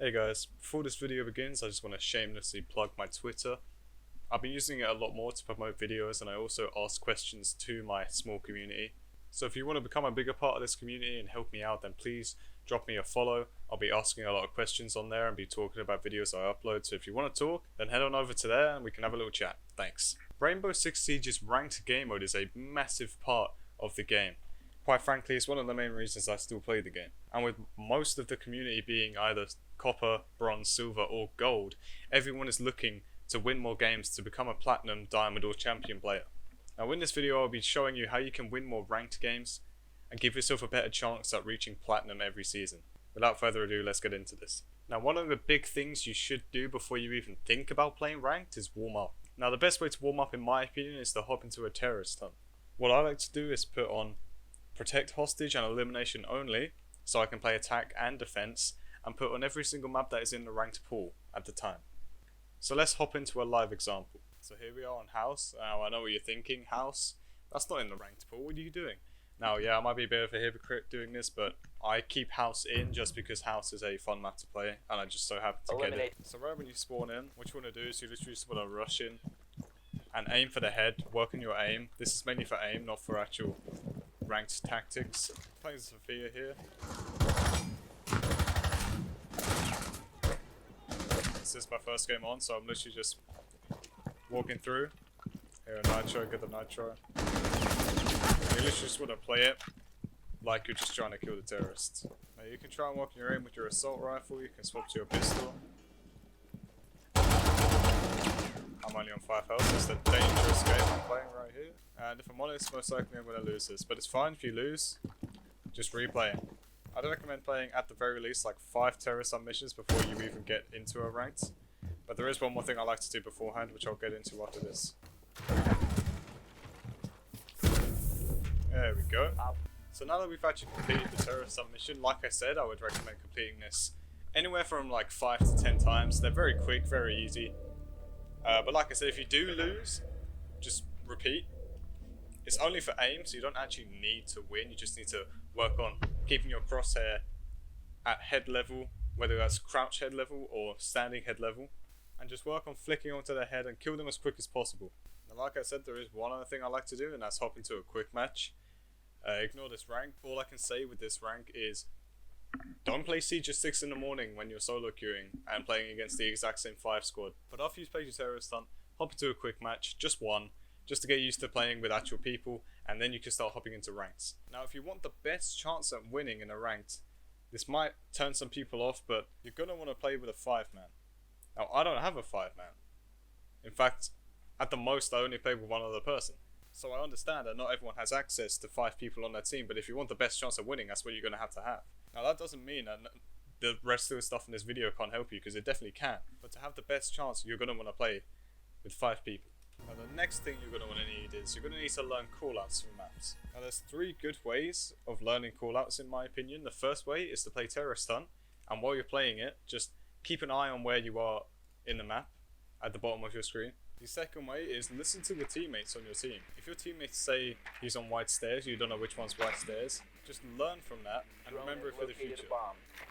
Hey guys, before this video begins I just want to shamelessly plug my Twitter. I've been using it a lot more to promote videos, and I also ask questions to my small community. So if you want to become a bigger part of this community and help me out, then please drop me a follow. I'll be asking a lot of questions on there and be talking about videos I upload, so if you want to talk, then head on over to there and we can have a little chat. Thanks. Rainbow Six Siege's ranked game mode is a massive part of the game. Quite frankly, it's one of the main reasons I still play the game. And with most of the community being either copper, bronze, silver or gold, everyone is looking to win more games to become a platinum, diamond or champion player. Now in this video I'll be showing you how you can win more ranked games and give yourself a better chance at reaching platinum every season. Without further ado, let's get into this. Now one of the big things you should do before you even think about playing ranked is warm up. Now the best way to warm up in my opinion is to hop into a terrorist hunt. What I like to do is put on protect hostage and elimination only, so I can play attack and defense, and put on every single map that is in the ranked pool at the time. So let's hop into a live example. So here we are on house. Now I know what you're thinking, house? That's not in the ranked pool, what are you doing? Now yeah, I might be a bit of a hypocrite doing this, but I keep house in just because house is a fun map to play, and I just so happen to get it. So right when you spawn in, what you want to do is you literally just want to rush in and aim for the head, work on your aim. This is mainly for aim, not for actual ranked tactics. Playing Sophia here. This is my first game on, so I'm literally just walking through. Here a nitro, get the nitro. You literally just want to play it like you're just trying to kill the terrorists. Now you can try and work on your aim with your assault rifle, you can swap to your pistol. I'm only on 5 health, it's the dangerous game I'm playing right here. And if I'm honest, most likely I'm going to lose this. But it's fine if you lose, just replay it. I'd recommend playing at the very least like 5 terrorist missions before you even get into a ranked. But there is one more thing I like to do beforehand, which I'll get into after this. There we go. So now that we've actually completed the terrorist mission, like I said, I would recommend completing this anywhere from like 5 to 10 times. They're very quick, very easy. But like I said, if you do lose, just repeat. It's only for aim, so you don't actually need to win. You just need to work on keeping your crosshair at head level, whether that's crouch head level or standing head level, and just work on flicking onto their head and kill them as quick as possible. Now, like I said, there is one other thing I like to do, and that's hop into a quick match. Ignore this rank. All I can say with this rank is don't play Siege at 6 in the morning when you're solo queuing and playing against the exact same 5 squad. But after you've played your terrorist hunt, hop into a quick match, just one, just to get used to playing with actual people, and then you can start hopping into ranks. Now if you want the best chance at winning in a ranked, this might turn some people off, but you're going to want to play with a 5-man. Now I don't have a 5-man. In fact, at the most I only play with one other person. So I understand that not everyone has access to 5 people on their team, but if you want the best chance of winning, that's what you're going to have. Now that doesn't mean that the rest of the stuff in this video can't help you, because it definitely can. But to have the best chance, you're going to want to play with 5 people. Now the next thing you're going to want to need is you're going to need to learn callouts from maps. Now there's 3 good ways of learning callouts in my opinion. The first way is to play Terrorist Hunt, and while you're playing it, just keep an eye on where you are in the map at the bottom of your screen. The second way is listen to the teammates on your team. If your teammates say he's on white stairs, you don't know which one's white stairs, just learn from that and remember it for the future.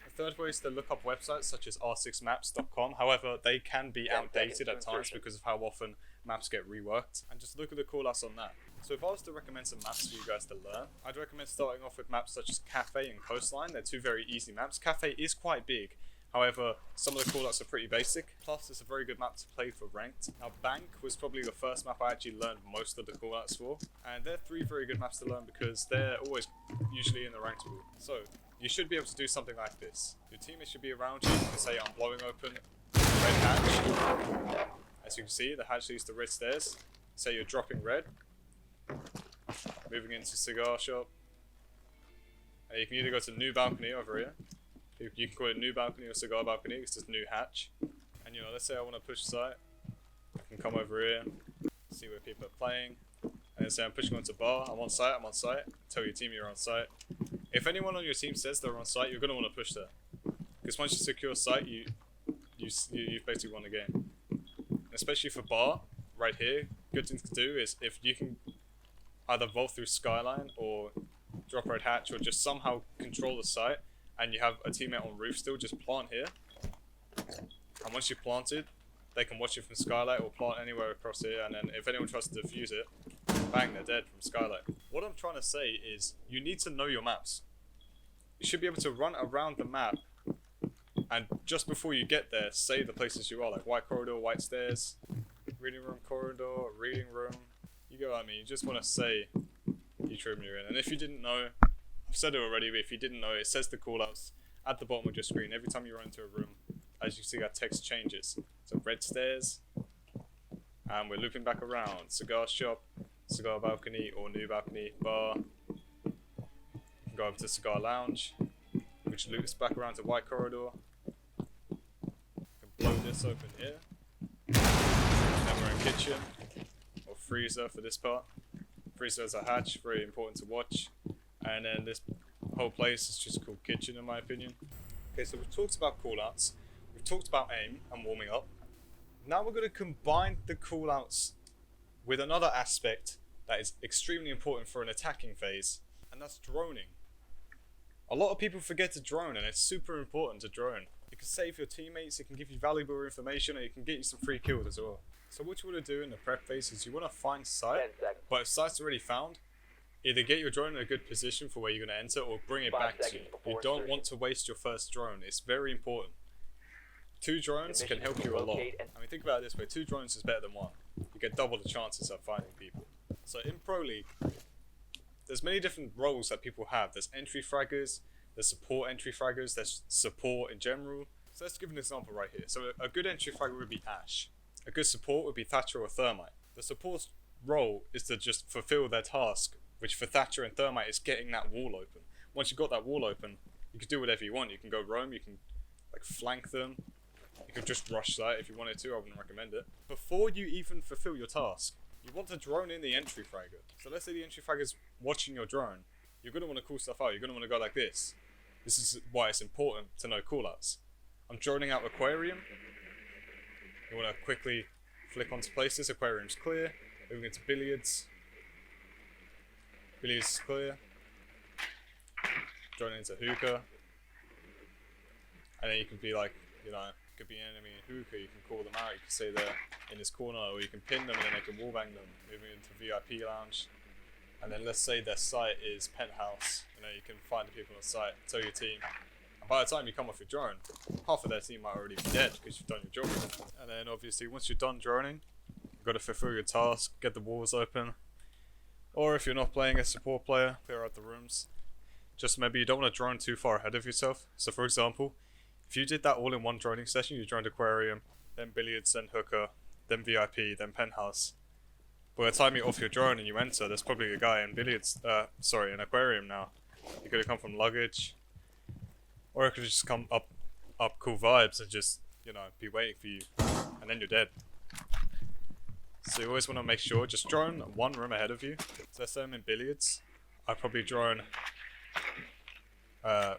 The third way is to look up websites such as r6maps.com. However, they can be outdated at times because of how often maps get reworked, and just look at the callouts on that. So if I was to recommend some maps for you guys to learn, I'd recommend starting off with maps such as Cafe and Coastline. They're 2 very easy maps. Cafe is quite big, however some of the callouts are pretty basic, plus it's a very good map to play for ranked. Now Bank was probably the first map I actually learned most of the callouts for, and they're 3 very good maps to learn because they're always usually in the ranked pool. So you should be able to do something like this. Your teammates should be around you. You can say I'm blowing open red hatch. As you can see, the hatch leads to red stairs. Say you're dropping red, moving into cigar shop. And you can either go to new balcony over here. You can call it new balcony or cigar balcony, because it's new hatch. And you know, let's say I want to push site. I can come over here, see where people are playing, and then say I'm pushing onto bar. I'm on site. Tell your team you're on site. If anyone on your team says they're on site, you're going to want to push there. Because once you secure site, you've basically won the game. Especially for bar, right here, good thing to do is if you can either vault through skyline or drop red hatch or just somehow control the site, and you have a teammate on roof still, just plant here And once you plant it, they can watch it from Skylight or plant anywhere across here, and then if anyone tries to defuse it, bang, they're dead from Skylight. What I'm trying to say is, you need to know your maps. You should be able to run around the map, and just before you get there, say the places you are, like white corridor, white stairs, reading room corridor, reading room. You go at me, you just want to say each room you're in. And if you didn't know, I've said it already, but if you didn't know, it says the callouts at the bottom of your screen every time you run into a room. As you see, that text changes. So red stairs, and we're looping back around. Cigar shop, cigar balcony, or new balcony, bar. Go over to cigar lounge, which loops back around to white corridor. You can blow this open here. Then we're in kitchen, or freezer for this part. Freezer is a hatch, very important to watch. And then this whole place is just called kitchen, in my opinion. Okay, so we've talked about callouts. We've talked about aim and warming up. Now we're going to combine the callouts with another aspect that is extremely important for an attacking phase, and that's droning. A lot of people forget to drone, and it's super important to drone. It can save your teammates, it can give you valuable information, and it can get you some free kills as well. So what you want to do in the prep phase is you want to find site, but if site's already found, either get your drone in a good position for where you're going to enter or bring it back to you. You don't want to waste your first drone, it's very important. 2 drones can help you a lot. I mean, think about it this way, 2 drones is better than 1. You get double the chances of finding people. So in Pro League, there's many different roles that people have. There's entry fraggers, there's support entry fraggers, there's support in general. So let's give an example right here. So a good entry fragger would be Ash. A good support would be Thatcher or Thermite. The support's role is to just fulfill their task, which for Thatcher and Thermite is getting that wall open. Once you've got that wall open, you can do whatever you want. You can go roam, you can like flank them. You could just rush that if you wanted to, I wouldn't recommend it. Before you even fulfill your task, you want to drone in the entry fragger. So let's say the entry fragger's watching your drone. You're going to want to call stuff out, you're going to want to go like this. This is why it's important to know callouts. I'm droning out aquarium. You want to quickly flick onto places, aquarium's clear. Moving into billiards. Billiards is clear. Droning into hookah. And then you can be like, you know, could be an enemy in hookah, you can call them out, you can say they're in this corner, or you can pin them and then they can wallbang them. Moving into VIP lounge, and then let's say their site is penthouse, you know, you can find the people on site, tell your team, and by the time you come off your drone, half of their team might already be dead because you've done your job. And then obviously once you're done droning, you've got to fulfill your task, get the walls open, or if you're not playing a support player, clear out the rooms. Just maybe you don't want to drone too far ahead of yourself. So for example, if you did that all in one droning session, you droned aquarium, then billiards, then hookah, then VIP, then penthouse. By the time you're off your drone and you enter, there's probably a guy in billiards, in aquarium now. He could have come from luggage, or it could just come up cool vibes and just, you know, be waiting for you, and then you're dead. So you always want to make sure, just drone one room ahead of you. So let's say I'm in billiards, I'd probably drone,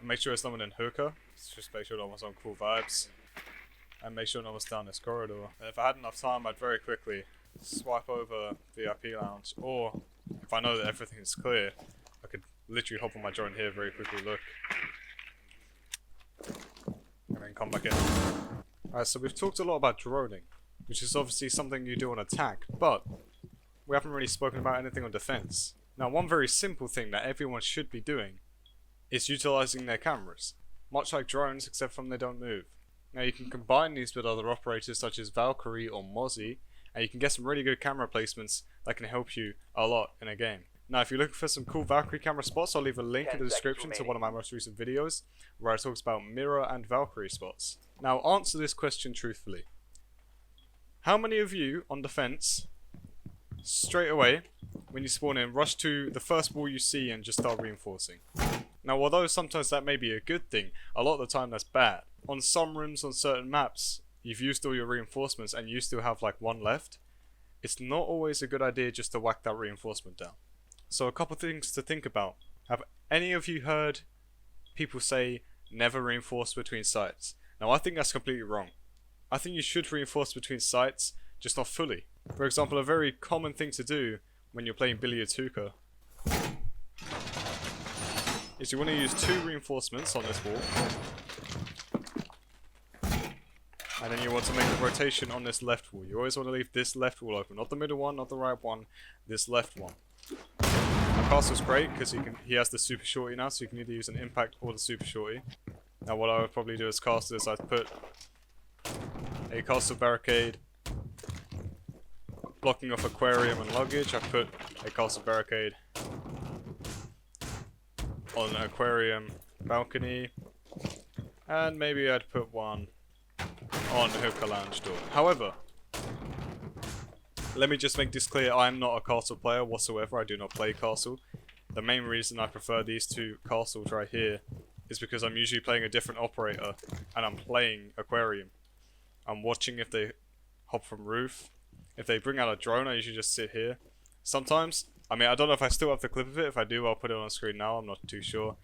make sure there's no one in hookah. Just make sure no one's on cool vibes, and make sure no one's down this corridor. And if I had enough time, I'd very quickly swipe over VIP lounge, or if I know that everything is clear, I could literally hop on my drone here, very quickly look, and then come back in. Alright, so we've talked a lot about droning, which is obviously something you do on attack, but we haven't really spoken about anything on defense. Now, one very simple thing that everyone should be doing is utilizing their cameras. Much like drones, except from they don't move. Now you can combine these with other operators such as Valkyrie or Mozzie, and you can get some really good camera placements that can help you a lot in a game. Now if you're looking for some cool Valkyrie camera spots, I'll leave a link in the description to one of my most recent videos where I talk about mirror and Valkyrie spots. Now answer this question truthfully. How many of you on defense, straight away, when you spawn in, rush to the first wall you see and just start reinforcing? Now, although sometimes that may be a good thing, a lot of the time that's bad. On some rooms, on certain maps, you've used all your reinforcements and you still have like one left. It's not always a good idea just to whack that reinforcement down. So a couple things to think about. Have any of you heard people say never reinforce between sites? Now, I think that's completely wrong. I think you should reinforce between sites, just not fully. For example, a very common thing to do when you're playing billiards hookah is you want to use 2 reinforcements on this wall, And then you want to make a rotation on this left wall. You always want to leave this left wall open. Not the middle one, not the right one, this left one. Now Castle's great because he has the super shorty now, so you can either use an impact or the super shorty. Now what I would probably do as Castle is I'd put a Castle barricade blocking off aquarium and luggage. I put a Castle barricade on an aquarium balcony. And maybe I'd put one on Hookah Lounge door. However, let me just make this clear, I am not a Castle player whatsoever. I do not play Castle. The main reason I prefer these two castles right here is because I'm usually playing a different operator and I'm playing aquarium. I'm watching if they hop from roof. If they bring out a drone, I usually just sit here. Sometimes, I mean, I don't know if I still have the clip of it. If I do, I'll put it on screen now. I'm not too sure.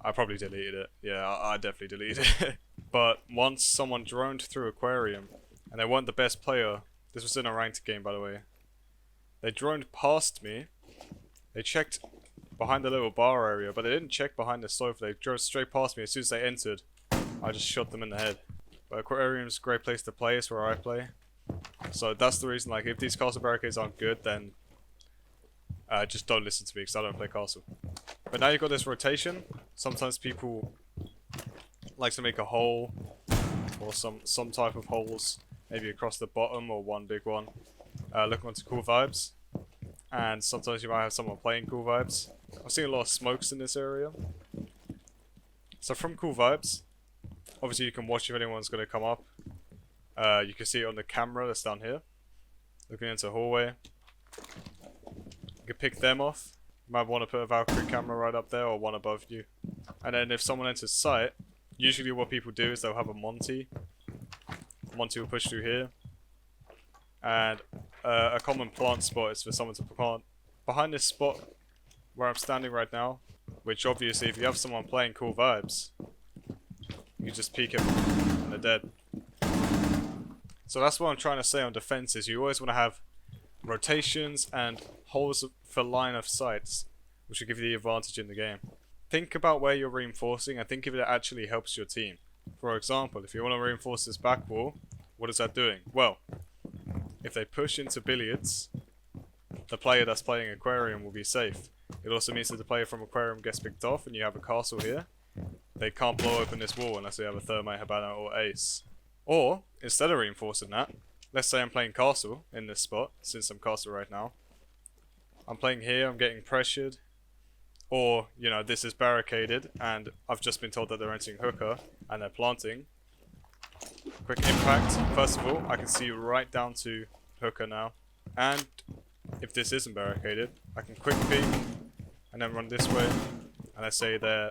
I probably deleted it. Yeah, I definitely deleted it. But once someone droned through aquarium, and they weren't the best player. This was in a ranked game, by the way. They droned past me. They checked behind the little bar area, but they didn't check behind the sofa. They drove straight past me. As soon as they entered, I just shot them in the head. But aquarium's a great place to play. It's where I play. So that's the reason, like, if these castle barricades aren't good, then just don't listen to me, because I don't play castle. But now you've got this rotation. Sometimes people like to make a hole, or some type of holes, maybe across the bottom, or one big one. Looking onto cool vibes. And sometimes you might have someone playing cool vibes. I'm seeing a lot of smokes in this area. So from cool vibes, obviously you can watch if anyone's going to come up. You can see it on the camera that's down here. Looking into a hallway. You can pick them off. You might want to put a Valkyrie camera right up there or one above you. And then if someone enters sight, usually what people do is they'll have a Monty. Monty will push through here. And a common plant spot is for someone to plant behind this spot where I'm standing right now. Which obviously if you have someone playing cool vibes, you just peek him and they're dead. So that's what I'm trying to say on defense is you always want to have rotations and holes for line of sights, which will give you the advantage in the game. Think about where you're reinforcing and think if it actually helps your team. For example, if you want to reinforce this back wall, what is that doing? Well, if they push into billiards, the player that's playing aquarium will be safe. It also means that the player from aquarium gets picked off and you have a castle here. They can't blow open this wall unless they have a thermite, habana or ace. Or, instead of reinforcing that, let's say I'm playing castle in this spot, since I'm castle right now. I'm playing here, I'm getting pressured. Or, you know, this is barricaded and I've just been told that they're entering hookah and they're planting. Quick impact. First of all, I can see right down to hookah now. And if this isn't barricaded, I can quick peek and then run this way. And let's say they're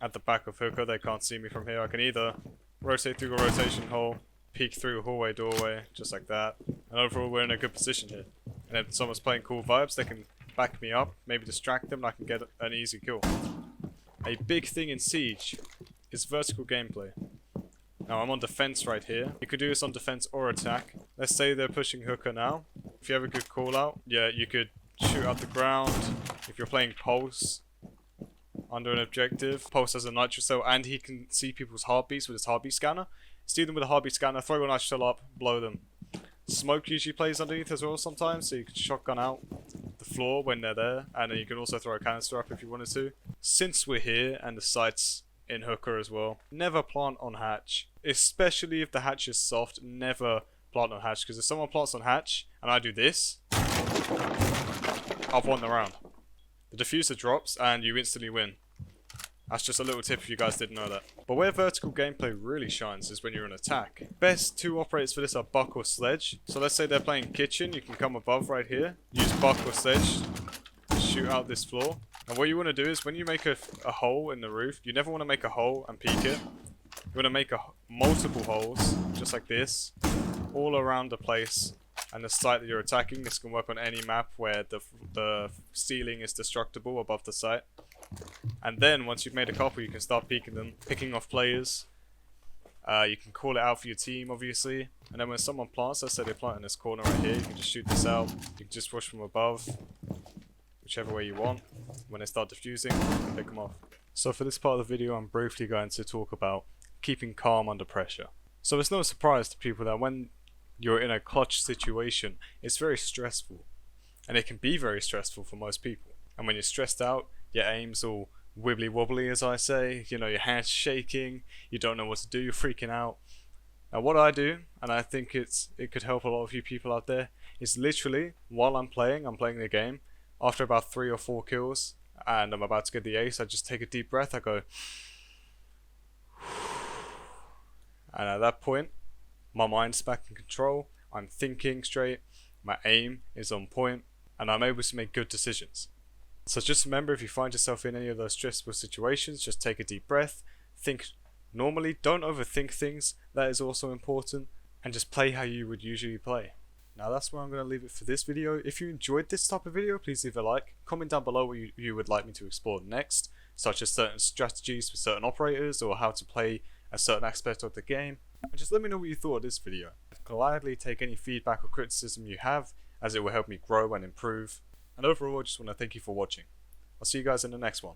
at the back of hookah, they can't see me from here. I can either rotate through a rotation hole, peek through a hallway doorway, just like that. And overall we're in a good position here. And if someone's playing cool vibes, they can back me up, maybe distract them, and I can get an easy kill. A big thing in Siege is vertical gameplay. Now I'm on defense right here. You could do this on defense or attack. Let's say they're pushing hookah now. If you have a good call out, yeah, you could shoot out the ground. If you're playing Pulse under an objective, Pulse has a nitro cell and he can see people's heartbeats with his heartbeat scanner. See them with a heartbeat scanner, throw a nitro cell up, blow them. Smoke usually plays underneath as well sometimes, so you can shotgun out the floor when they're there, and then you can also throw a canister up if you wanted to. Since we're here and the site's in hooker as well, never plant on hatch, especially if the hatch is soft. Never plant on hatch, because if someone plants on hatch and I do this, I've won the round. The diffuser drops and you instantly win. That's just a little tip if you guys didn't know that. But where vertical gameplay really shines is when you're in attack. Best two operators for this are Buck or Sledge. So let's say they're playing kitchen, you can come above right here, use Buck or Sledge to shoot out this floor. And what you want to do is when you make a hole in the roof, you never want to make a hole and peek it. You want to make multiple holes, just like this, all around the place. And the site that you're attacking, this can work on any map where the ceiling is destructible above the site. And then once you've made a couple, you can start peeking them, picking off players. You can call it out for your team, obviously. And then when someone plants, let's say they plant in this corner right here, you can just shoot this out. You can just push from above, whichever way you want. When they start diffusing, you can pick them off. So for this part of the video, I'm briefly going to talk about keeping calm under pressure. So it's no surprise to people that when you're in a clutch situation, it's very stressful. And it can be very stressful for most people. And when you're stressed out, your aim's all wibbly wobbly, as I say, you know, your hands shaking, you don't know what to do, you're freaking out. Now what I do, and I think it could help a lot of you people out there, is literally while I'm playing the game, after about 3 or 4 kills, and I'm about to get the ace, I just take a deep breath, I go, and at that point, my mind's back in control, I'm thinking straight, my aim is on point, and I'm able to make good decisions. So just remember, if you find yourself in any of those stressful situations, just take a deep breath, think normally, don't overthink things, that is also important, and just play how you would usually play. Now that's where I'm going to leave it for this video. If you enjoyed this type of video, please leave a like, comment down below what you would like me to explore next, such as certain strategies for certain operators, or how to play a certain aspect of the game, and just let me know what you thought of this video. I'd gladly take any feedback or criticism you have, as it will help me grow and improve. And overall, I just want to thank you for watching. I'll see you guys in the next one.